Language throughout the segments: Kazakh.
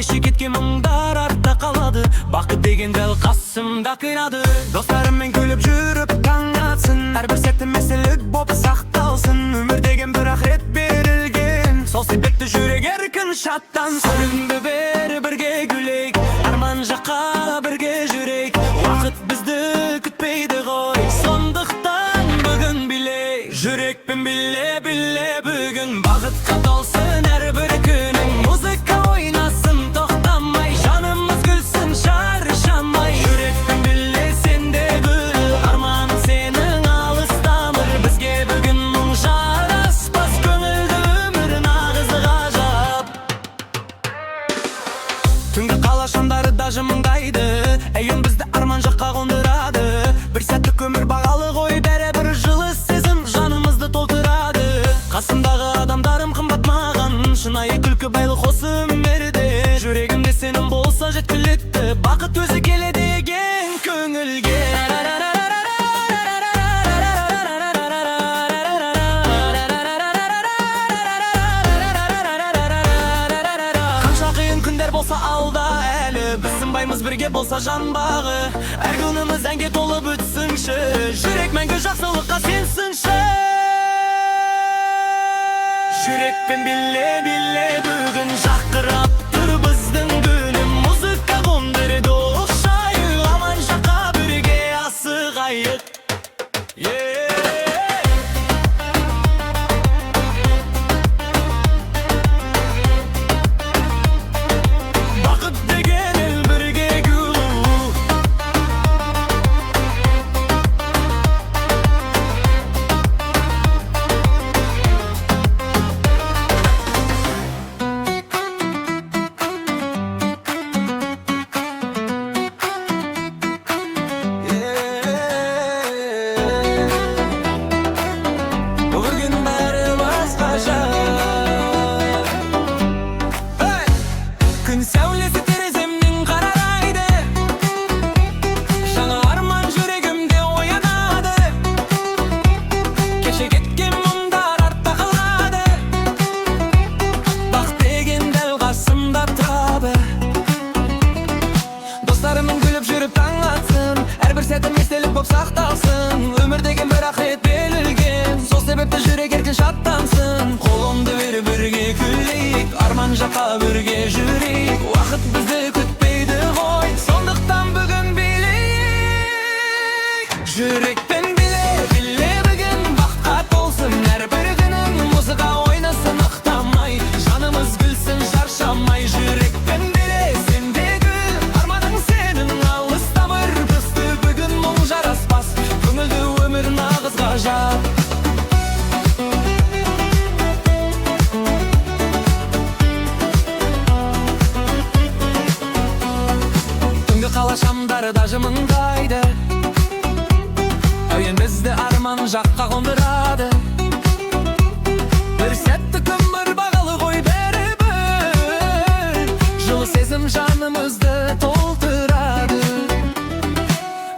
кеше кеткен мұңдар артта қалады. Бақыт деген дәл қасымда қинады. Достарыммен күліп жүріп таң атсын, әрбір сәтті мәселік боп сақталсын. Өмір деген бір ақырет берілген, сол себепті жүрек еркін шаттансын. Күнді бері бірге күлейік, арман жаққа бірге жүрейік. Уақыт бізді күтпейді ғой, сондықтан бүгін билейік. Жүрекпен биле бүгін бақытқа толсын әрбір күнің. Музыка ойнасын тоқтамай, жанымыз күлсін шаршамай. Жүрекпен биле сен де гүл, арманым сенің алыстамыр. Бізге бүгін мұң жараспас, көңілді өмір нағыз ғажап. Түнгі қала шамдары да жымыңдайды, әйен бізді арман жаққа қондырады. Бір сәттік өмір бағалы ғой, бәрібір жылы сезім жанымызды толтырады. Қасымдағы адамдарым қымбат маған, шынайы күлкі байлық осы өмірде. Жүрегімде сенім болса жеткілікті, бақыт өзі келеді екен көңілге. Қанша қиын күндер болса алда әлі, біз сынбаймыз бірге болса жан бағы. Әр күніміз әнге толып өтсінші, жүрек мәңгі жақсылыққа сенсінші. Жүрекпен биле бүгін жақырап тұр біздің күнім. Музыка қондырды оқшайы, аман жаққа бірге асығайық. Бақыт деген ел бірге күлу. Бүгін бәрі басқаша. Күн сәулесі тереземнен қарайды, жаңа арман жүрегімде оянады. Кеше кеткен мұңдар артта қалады, бақ деген дәл қасымда тұрады. Достарымның күліп жүріп таң атсын, әрбір сәтім естелік боп сақталсын. Өмір деген бір ақырет берілген, сол себепті жүрек еркін шаттансын. Қолымды бері бірге күлейік, арман жаққа бірге жүрейік. Уақыт бізді күтпейді ғой, сондықтан бүгін билейік. Жүрекпен биле бүгін бақытқа толсын әрбір күнің. Музыка ойнасын ықтамай, жанымыз күлсін шаршамай. Жүрекпен биле сен де гүл, арманың сенің алыстамыр. Бізді бүгін мұң жараспас, көңілді өмір нағыз ғажап. Түнгі қала шамдары да жымыңдайды, әуен бізді арман жаққа қондырады. Бір сәттік өмір бағалы ғой бәрібір, жылы сезім жанымызды толтырады.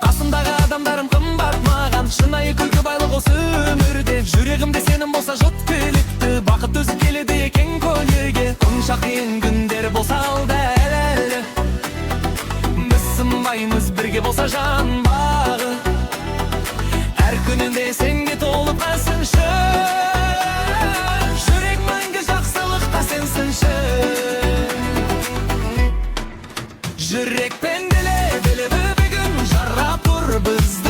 Қасымдағы адамдарым қымбат маған, шынайы күлкі байлық осы өмірде. Жүрегімде сенім болса жеткілікті, бақыт өзі келеді екен көлерге. Қанша қиын күндер болса алда әлі, біз сынбаймыз бірге болса жан бағы. Әр күнінде сенге толып қасыншы, жүрек мәңгі жақсылықта сенсінші. Жүрекпен биле бүгін жарап тұр бізді